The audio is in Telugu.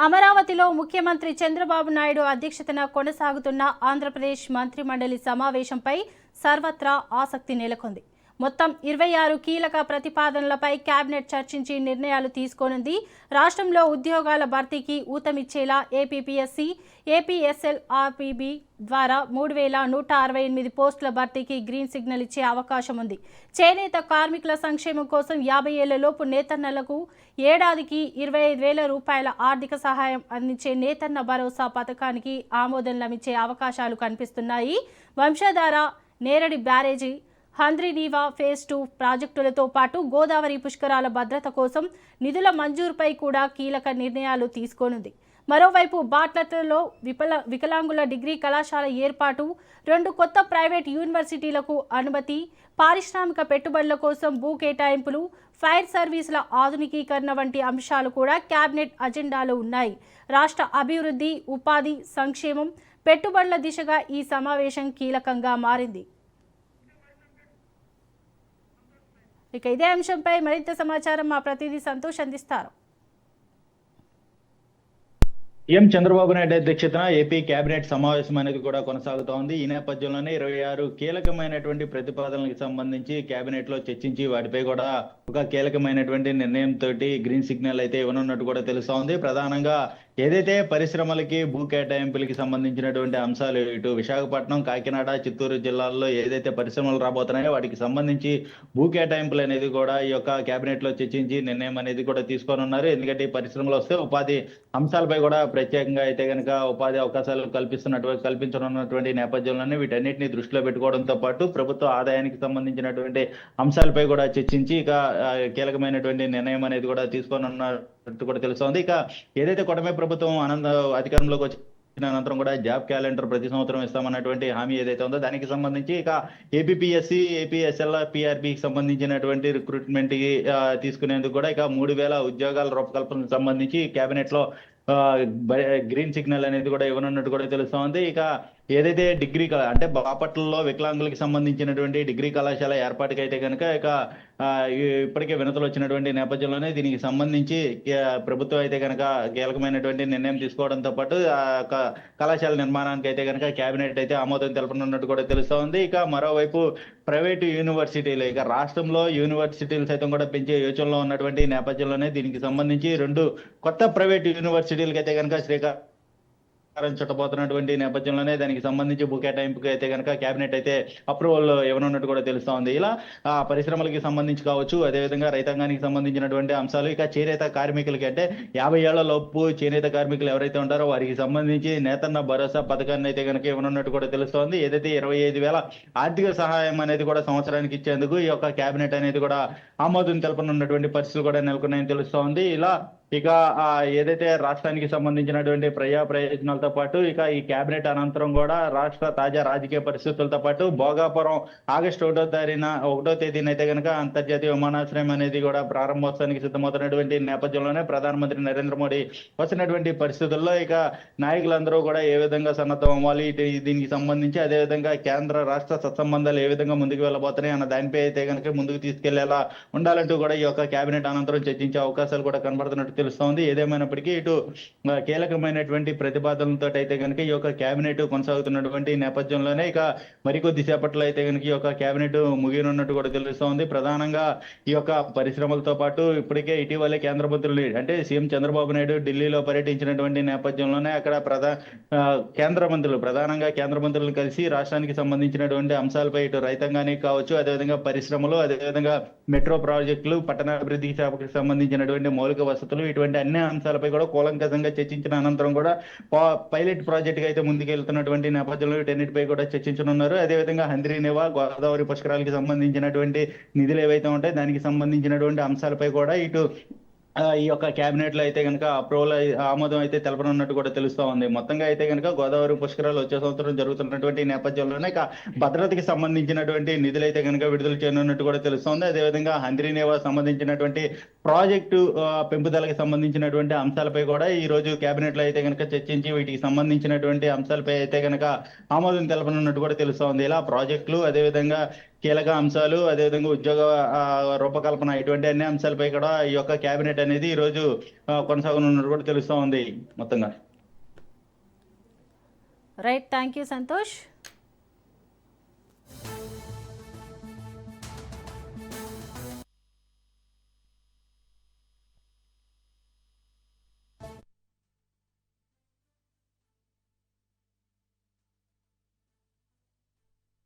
అమరావతిలో ముఖ్యమంత్రి చంద్రబాబు నాయుడు అధ్యక్షతన కొనసాగుతున్న ఆంధ్రప్రదేశ్ మంత్రిమండలి సమావేశంపై సర్వత్రా ఆసక్తి నెలకొంది. మొత్తం 26 కీలక ప్రతిపాదనలపై కేబినెట్ చర్చించి నిర్ణయాలు తీసుకోనుంది. రాష్ట్రంలో ఉద్యోగాల భర్తీకి ఊతమిచ్చేలా ఏపీపీఎస్సీ, ఏపీఎస్ఎల్ఆర్పీబీ ద్వారా 3168 పోస్టుల భర్తీకి గ్రీన్ సిగ్నల్ ఇచ్చే అవకాశం ఉంది. చేనేత కార్మికుల సంక్షేమం కోసం 50 ఏళ్లలోపు నేతన్నలకు ఏడాదికి 25,000 రూపాయల ఆర్థిక సహాయం అందించే నేతన్న భరోసా పథకానికి ఆమోదం లభించే అవకాశాలు కనిపిస్తున్నాయి. వంశధార, నేరడి బ్యారేజీ, హంద్రీనీవా ఫేజ్ 2 ప్రాజెక్టులతో పాటు గోదావరి పుష్కరాల భద్రత కోసం నిధుల మంజూరుపై కూడా కీలక నిర్ణయాలు తీసుకోనుంది. మరోవైపు బాట్లతో వికలాంగుల డిగ్రీ కళాశాల ఏర్పాటు, 2 కొత్త ప్రైవేట్ యూనివర్సిటీలకు అనుమతి, పారిశ్రామిక పెట్టుబడుల కోసం భూ కేటాయింపులు, ఫైర్ సర్వీసుల ఆధునికీకరణ వంటి అంశాలు కూడా కేబినెట్ అజెండాలో ఉన్నాయి. రాష్ట్ర అభివృద్ధి, ఉపాధి, సంక్షేమం, పెట్టుబడుల దిశగా ఈ సమావేశం కీలకంగా మారింది. ఇక ఇదే అంశంపై మరింత సమాచారం మా ప్రతినిధి సంతోష్ అందిస్తారు. సీఎం చంద్రబాబు నాయుడు అధ్యక్షతన ఏపీ కేబినెట్ సమావేశం అనేది కూడా కొనసాగుతోంది. ఈ నేపథ్యంలోనే 26 కీలకమైనటువంటి ప్రతిపాదనలకు సంబంధించి కేబినెట్ లో చర్చించి వాటిపై కూడా ఒక కీలకమైనటువంటి నిర్ణయంతో గ్రీన్ సిగ్నల్ అయితే ఇవ్వనున్నట్టు కూడా తెలుస్తోంది. ప్రధానంగా ఏదైతే పరిశ్రమలకి భూ కేటాయింపులకి సంబంధించినటువంటి అంశాలు, ఇటు విశాఖపట్నం, కాకినాడ, చిత్తూరు జిల్లాల్లో ఏదైతే పరిశ్రమలు రాబోతున్నాయో వాటికి సంబంధించి భూ కేటాయింపులు అనేది కూడా ఈ యొక్క కేబినెట్ లో చర్చించి నిర్ణయం అనేది కూడా తీసుకొని ఉన్నారు. ఎందుకంటే ఈ పరిశ్రమలు వస్తే ఉపాధి అంశాలపై కూడా ప్రత్యేకంగా అయితే కనుక ఉపాధి అవకాశాలు కల్పించనున్నటువంటి నేపథ్యంలోనే వీటన్నిటిని దృష్టిలో పెట్టుకోవడంతో పాటు ప్రభుత్వ ఆదాయానికి సంబంధించినటువంటి అంశాలపై కూడా చర్చించి ఇక కీలకమైనటువంటి నిర్ణయం అనేది కూడా తీసుకొని ఉన్నట్టు కూడా తెలుస్తోంది. ఇక ఏదైతే కూటమి ప్రభుత్వం అధికారంలోకి వచ్చిన అనంతరం కూడా జాబ్ క్యాలెండర్ ప్రతి సంవత్సరం ఇస్తామన్నటువంటి హామీ ఏదైతే ఉందో దానికి సంబంధించి ఇక ఏపీపీఎస్సీ, ఏపీఎస్ఎల్ఆర్పీఆర్బీకి సంబంధించినటువంటి రిక్రూట్మెంట్ కి తీసుకునేందుకు కూడా ఇక 3,000 ఉద్యోగాల రూపకల్పనకు సంబంధించి కేబినెట్ లో గ్రీన్ సిగ్నల్ అనేది కూడా ఇవ్వనున్నట్టు కూడా తెలుస్తోంది. ఇక ఏదైతే డిగ్రీ అంటే బాపట్లలో వికలాంగులకి సంబంధించినటువంటి డిగ్రీ కళాశాల ఏర్పాటుకి అయితే కనుక ఇక ఇప్పటికే వినతులు వచ్చినటువంటి నేపథ్యంలోనే దీనికి సంబంధించి ప్రభుత్వం అయితే కనుక కీలకమైనటువంటి నిర్ణయం తీసుకోవడంతో పాటు కళాశాల నిర్మాణానికి అయితే కనుక కేబినెట్ అయితే ఆమోదం తెలపనున్నట్టు కూడా తెలుస్తోంది. ఇక మరోవైపు ప్రైవేటు యూనివర్సిటీలు, ఇక రాష్ట్రంలో యూనివర్సిటీలు సైతం కూడా పెంచే యోచనలో ఉన్నటువంటి నేపథ్యంలోనే దీనికి సంబంధించి 2 కొత్త ప్రైవేట్ యూనివర్సిటీలకు అయితే కనుక శ్రీకారం చుట్టబోతున్నటువంటి నేపథ్యంలోనే దానికి సంబంధించి భూ కేటాయింపుకి అయితే కనుక కేబినెట్ అయితే అప్రూవల్ ఇవ్వనున్నట్టు కూడా తెలుస్తా ఉంది. ఇలా పరిశ్రమలకి సంబంధించి కావచ్చు, అదేవిధంగా రైతాంగానికి సంబంధించినటువంటి అంశాలు, ఇక చేనేత కార్మికులకి అంటే 50 ఏళ్ల లోపు చేనేత కార్మికులు ఎవరైతే ఉంటారో వారికి సంబంధించి నేతన్న భరోసా పథకాన్ని అయితే కనుక ఇవ్వనున్నట్టు కూడా తెలుస్తోంది. ఏదైతే 25,000 ఆర్థిక సహాయం అనేది కూడా సంవత్సరానికి ఇచ్చేందుకు ఈ యొక్క కేబినెట్ అనేది కూడా ఆమోదం తెలపనున్నటువంటి పరిస్థితులు కూడా నెలకొన్నాయని తెలుస్తోంది. ఇలా ఇక ఏదైతే రాష్ట్రానికి సంబంధించినటువంటి ప్రయోజనాలతో పాటు ఇక ఈ కేబినెట్ అనంతరం కూడా రాష్ట్ర తాజా రాజకీయ పరిస్థితులతో పాటు భోగాపురం ఆగస్టు 1వ తేదీన అయితే కనుక అంతర్జాతీయ విమానాశ్రయం అనేది కూడా ప్రారంభోత్సవానికి సిద్ధమవుతున్నటువంటి నేపథ్యంలోనే ప్రధానమంత్రి నరేంద్ర మోడీ వచ్చినటువంటి పరిస్థితుల్లో ఇక నాయకులందరూ కూడా ఏ విధంగా సన్నద్ధం అవ్వాలి, దీనికి సంబంధించి అదేవిధంగా కేంద్ర రాష్ట్ర సత్సంబంధాలు ఏ విధంగా ముందుకు వెళ్ళబోతున్నాయి అన్న దానిపై అయితే కనుక ముందుకు తీసుకెళ్లేలా ఉండాలంటూ కూడా ఈ యొక్క కేబినెట్ అనంతరం చర్చించే అవకాశాలు కూడా కనబడుతున్నట్టు తెలుస్తోంది. ఏదేమైనప్పటికీ ఇటు కీలకమైనటువంటి ప్రతిపాదనలతో అయితే కనుక ఈ యొక్క కేబినెట్ కొనసాగుతున్నటువంటి నేపథ్యంలోనే ఇక మరికొద్ది సేపట్లో అయితే కనుక ఈ యొక్క కేబినెట్ ముగియనున్నట్టు కూడా తెలుస్తోంది. ప్రధానంగా ఈ యొక్క పరిశ్రమలతో పాటు ఇప్పటికే ఇటీవలే కేంద్ర మంత్రులు అంటే సీఎం చంద్రబాబు నాయుడు ఢిల్లీలో పర్యటించినటువంటి నేపథ్యంలోనే అక్కడ ప్రధానంగా కేంద్ర మంత్రులు కలిసి రాష్ట్రానికి సంబంధించినటువంటి అంశాలపై ఇటు రైతాంగానికి కావచ్చు, అదేవిధంగా పరిశ్రమలు, అదేవిధంగా మెట్రో ప్రాజెక్టులు, పట్టణాభివృద్ధి శాఖకు సంబంధించినటువంటి మౌలిక వసతులు, ఇటువంటి అన్ని అంశాలపై కూడా కూలంకషంగా చర్చించిన అనంతరం కూడా పైలట్ ప్రాజెక్ట్ గా అయితే ముందుకెళ్తున్నటువంటి నేపథ్యంలో వీటన్నిటిపై కూడా చర్చించనున్నారు. అదేవిధంగా హంద్రీనీవా, గోదావరి పుష్కరాలకి సంబంధించినటువంటి నిధులు ఏవైతే ఉంటాయో దానికి సంబంధించినటువంటి అంశాలపై కూడా ఇటు ఈ యొక్క కేబినెట్ లో అయితే కనుక అప్రూవల్ ఆమోదం అయితే తెలపనున్నట్టు కూడా తెలుస్తా ఉంది. మొత్తంగా అయితే కనుక గోదావరి పుష్కరాలు వచ్చే సంవత్సరం జరుగుతున్నటువంటి నేపథ్యంలోనే ఇక భద్రతకి సంబంధించినటువంటి నిధులు అయితే కనుక విడుదల చేయనున్నట్టు కూడా తెలుస్తోంది. అదేవిధంగా హంద్రీనీవా సంబంధించినటువంటి ప్రాజెక్టు పెంపుదలకి సంబంధించినటువంటి అంశాలపై కూడా ఈ రోజు కేబినెట్ లో అయితే కనుక చర్చించి వీటికి సంబంధించినటువంటి అంశాలపై అయితే కనుక ఆమోదం తెలపనున్నట్టు కూడా తెలుస్తా ఉంది. ఇలా ప్రాజెక్టులు, అదేవిధంగా కీలక అంశాలు, అదేవిధంగా ఉద్యోగ రూపకల్పన ఇటువంటి అన్ని అంశాలపై కూడా ఈ యొక్క కేబినెట్ అనేది ఈ రోజు కొనసాగనున్నట్టు కూడా తెలుస్తా ఉంది మొత్తంగా. Right, thank you Santosh.